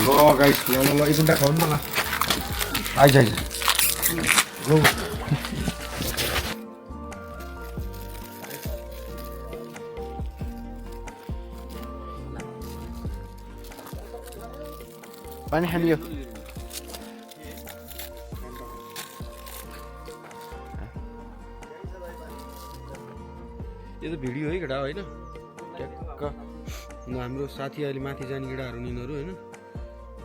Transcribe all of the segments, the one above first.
Guys ल एकटा खाउँ न ल आइज आइज ल पानी खालियो यो त भिडियो है केटा होइन ट्याक्क हाम्रो साथी अहिले माथि जाने केटाहरू निनीहरू होइन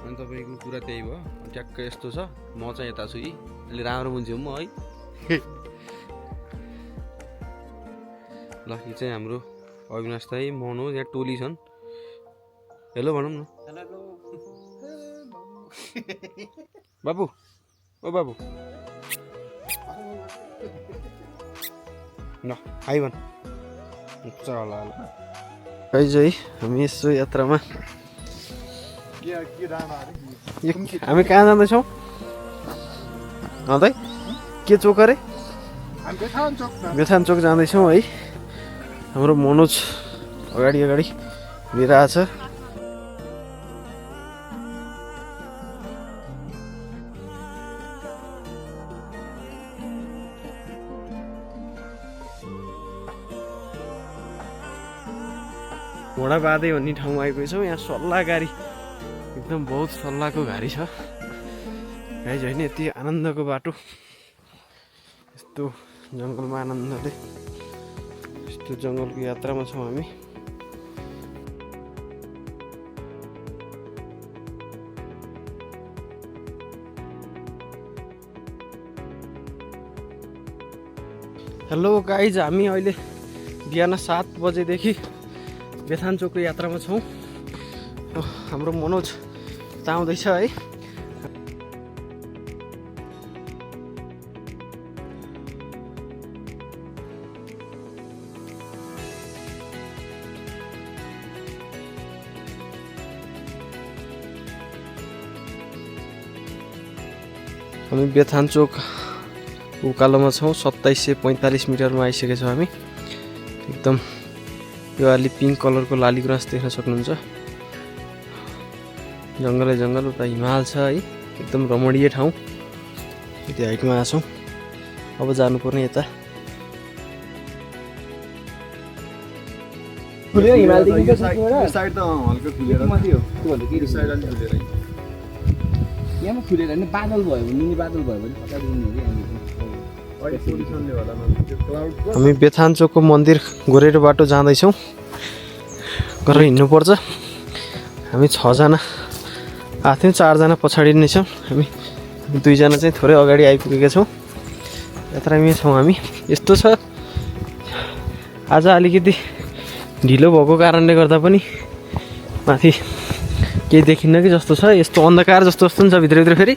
अनि तपाईँको कुरा त्यही भयो ट्याक्क यस्तो छ म चाहिँ यता छु है अहिले राम्रो बुझ्यो म है ल यो चाहिँ हाम्रो अविनाश दाइ मनोज यहाँ टोली छन् हेलो भनौँ न बाबु ओ बाबु ल हाई भन होला है हामी यसो यात्रामा हामी कहाँ जाँदैछौँ दाइ के चोक अरे बेथान चोक जाँदैछौँ है हाम्रो मनोज अगाडि अगाडि हिँडिरहेछ घोडा बाँधे भन्ने ठाउँमा आइपुगेछौँ यहाँ सल्लाह गाडी एकदम बहुत सल्लाहको गाडी छ गाइज होइन यति आनन्दको बाटो यस्तो जङ्गलमा आनन्दले यस्तो जङ्गलको यात्रामा छौँ हामी हेलो गाइज हामी अहिले बिहान 7 बजेदेखि बेथान चोकको यात्रामा छौँ हाम्रो मनोज आउँदैछ है हामी बेथान चोक उकालोमा छौँ 2745 मिटरमा आइसकेका छौँ हामी एकदम यो अलि पिङ्क कलरको लाली गुराँस देख्न सक्नुहुन्छ जङ्गलै जङ्गल उता हिमाल छ है एकदम रमणीय ठाउँ यति हाइटमा आछौँ अब जानुपर्ने यता हामी बेथान चोकको मन्दिर गोरेरो बाटो जाँदैछौँ गरेर हिँड्नुपर्छ हामी 6 जना आथ्यौँ 4 जना पछाडि नै छौँ हामी 2 जना चाहिँ थोरै अगाडि आइपुगेका छौँ यात्रामै छौँ हामी यस्तो छ आज अलिकति ढिलो भएको कारणले गर्दा पनि माथि केही देखिन्न कि जस्तो छ यस्तो अन्धकार जस्तो जस्तो नि छ भित्रभित्र फेरि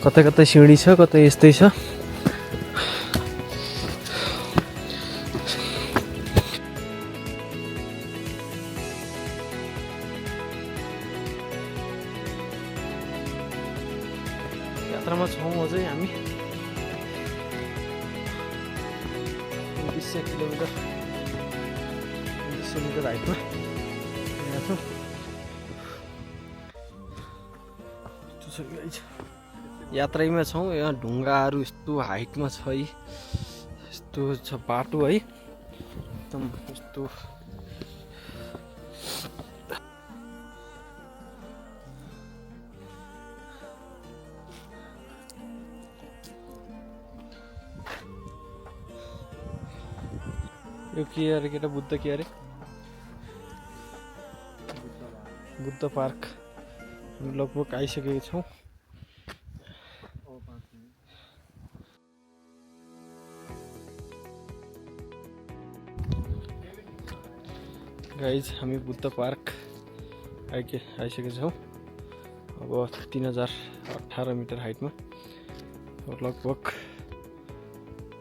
कतै कतै सिँढी छ कतै यस्तै छ यात्रामा छौँ अझै हामी 200 किलोमिटर 200 मिटर हाइटमा यात्रैमा छौँ यहाँ ढुङ्गाहरू यस्तो हाइटमा छ है यस्तो छ बाटो है एकदम यस्तो यो के अरे केटा बुद्ध के अरे बुद्ध पार्क हामी लगभग आइसकेका छौँ गाइज हामी बुद्ध पार्क आइसकेका छौँ अब 3018 मिटर हाइटमा लगभग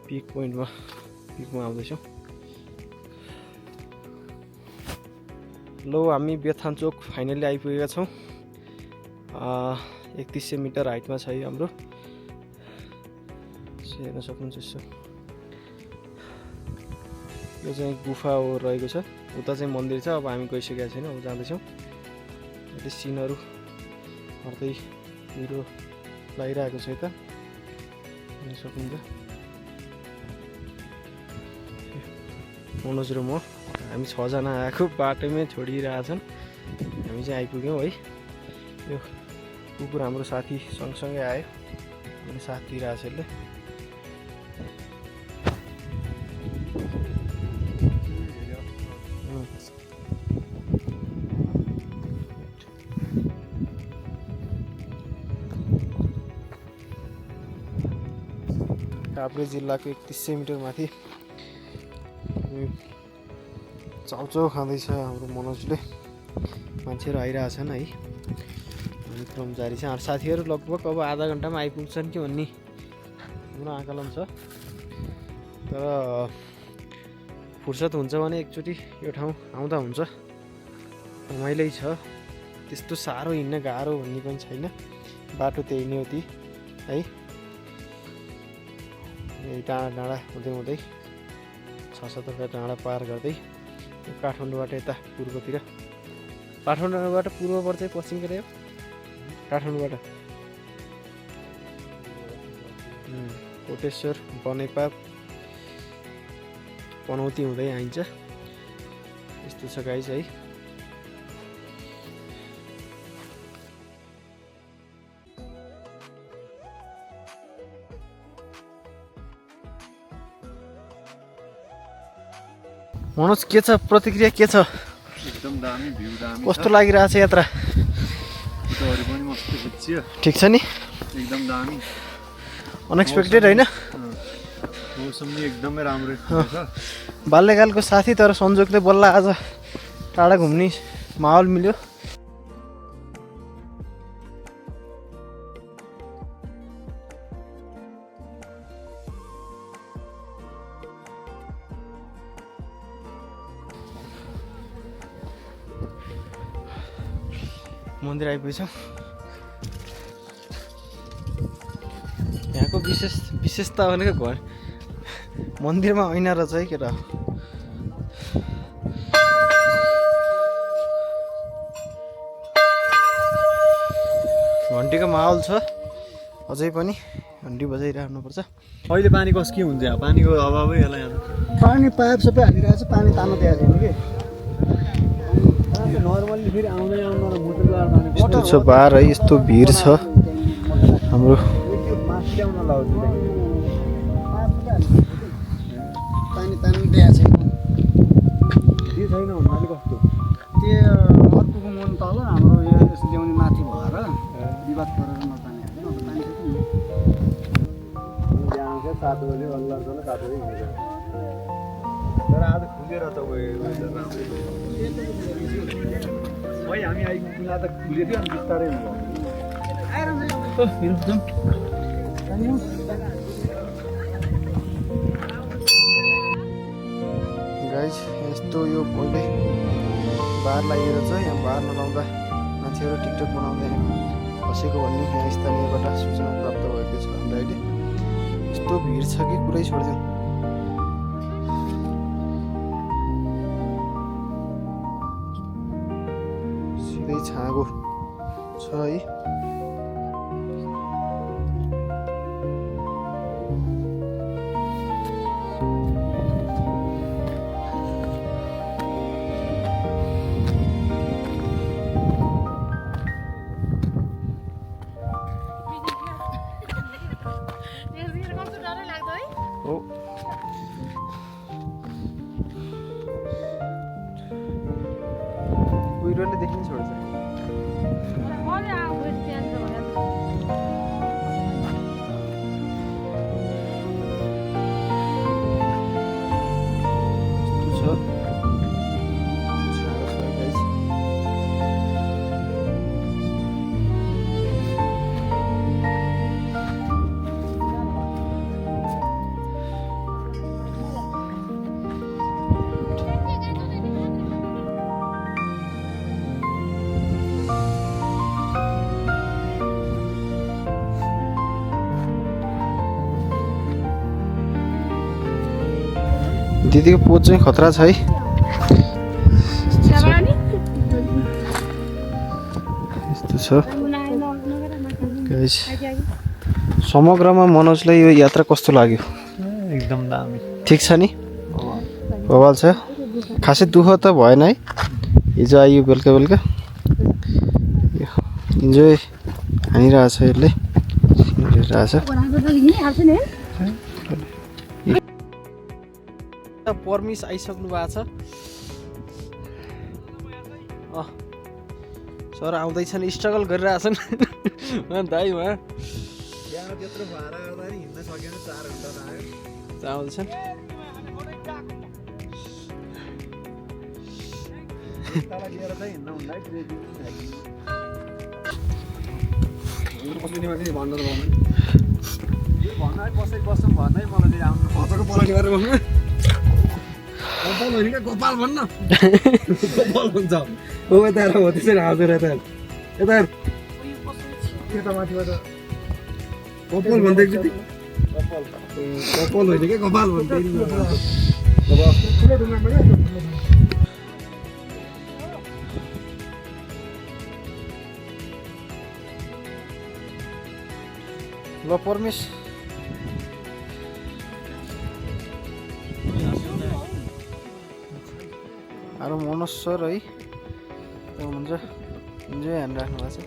पिकमा आउँदैछौँ लो हामी बेथान चोक फाइनली आइपुगेका छौँ 3100 मिटर हाइटमा छ है हाम्रो हेर्न सक्नुहुन्छ यसो यो चाहिँ गुफा हो रहेको छ। उता चाहिँ मन्दिर छ। अब हामी गइसकेका छैनौँ, अब जाँदैछौँ। अहिले सिनहरू हर्दै हिरो लगाइरहेको छ यता हेर्न सक्नुहुन्छ। मनोज र म हामी 6 जना आएको बाटोमै छोडिरहेछन्। हामी चाहिँ आइपुग्यौँ है। यो कुकुर हाम्रो साथी सँगसँगै आयो अनि साथ दिइरहेछ यसले। काभ्रे जिल्लाको 3100 मिटर माथि चाउचाउ खाँदैछ हाम्रो मनोजले। मान्छेहरू आइरहेछन् है। अनि क्रम जारी छ। साथीहरू लगभग अब आधा घन्टामा आइपुग्छन् कि भन्ने हाम्रो आकलन छ। तर फुर्सद हुन्छ भने एकचोटि यो ठाउँ आउँदा हुन्छ। रमाइलै छ। त्यस्तो साह्रो हिँड्न गाह्रो भन्ने पनि छैन। बाटो त्यही नै हो ती है। यही डाँडा डाँडा हुँदै हुँदै 6-7 डाँडा पार गर्दै काठमाडौँबाट यता पूर्वतिर। काठमाडौँबाट पूर्वबाट चाहिँ पश्चिमतिर हो। काठमाडौँबाट कोटेश्वर बनेपा पनौती हुँदै आइन्छ। यस्तो छ गाइस है। मनोज के छ प्रतिक्रिया के छ? एकदम दामी भ्यू दामी। कस्तो लागिरहेछ यात्रा? फोटोहरु पनि मस्त खिच्यो। ठीक छ नि? एकदम दामी। अनएक्सपेक्टेड हैन? मौसम नि एकदमै राम्रो छ। बाल्यकालको साथी तर संयोगले बल्ल आज टाढा घुम्ने माहौल मिल्यो। मन्दिर आइपुग्छ। यहाँको विशेषता भनेको घर मन्दिरमा ऐना रहेछ है केटा। घन्टीको माहौल छ अझै पनि। घन्टी बजाइराख्नुपर्छ। अहिले पानी कस के हुन्छ यहाँ? पानीको अभावै होला यहाँ। पानी पाइप सबै हालिरहेको छ। पानी तान्नु दिएको छैन कि नर्मल्ली फेरि आउँदै आउँदा मोटरद्वारा पानी यस्तो छ बार है। यस्तो भिड छ हाम्रो। माथि ल्याउन लाउँछ। पानी तान्नु दिएको छैन। के छैन भन्नाले कस्तो? त्यो अर्कोको मन तल हाम्रो यो यसो ल्याउने माथि भएर विवाद गरेर नताने होइन। अब पानी यहाँ आउँछ 7 बजे अल्लाहसँग काटेरै हिँड्छ। तर आज खुलेर त भाइ हामी आइपुग्दा त खुले थियो अनि बिस्तारै भयो। गाइस यस्तो यो पहिल्यै बार लागेको छ। यहाँ बार नलाउँदा मान्छेहरू टिकटक बनाउँदै फसेको भन्ने यहाँ स्थानीयबाट सूचना प्राप्त भएको छ हामीलाई अहिले। यस्तो भिड छ कि कुरै छोड्दैन। सिधै छाँगो छ है। हो उहिरोले देख्नै छोड्छ। दिदीको पोज चाहिँ खतरा छ है। यस्तो छ गाइस। समग्रमा मनोजलाई यो यात्रा कस्तो लाग्यो? एकदम दामी। ठिक छ नि? बवाल छ। खासै दुःख त भएन है। हिजो आयो बेलुका बेलुका इन्जोय हानिरहेछ यसले, हेरिरहेछ। परमिस आइसक्नु भएको छ। सर आउँदैछन्, स्ट्रगल गरिरहेछन् दाइ उहाँ यहाँ त्यत्रो भाडा गर्दा नि हिँड्न सकेन, 4 घन्टा लाग्यो। आउँदैछन्। तल लिएर चाहिँ हिँड्न हुँदा भन्नु है कसै बस्छौँ भन्नु है, मलाई चाहिँ आउनु खचको पलाटी गरेर भन्नु। गोपाल होइन क्या, गोपाल भन्न। गोपाल भन्छ ओ यता हो, त्यसरी हजुर यता यता यता माथिबाट गोपाल भन्दै एकचोटि। गोपाल होइन क्या, गोपाल भन्दै। अब ठुलो ढुङ्गामा क्या ल परमेश अरू मनोज सर है हुनुहुन्छ, इन्जोय हानिराख्नु भएको छ।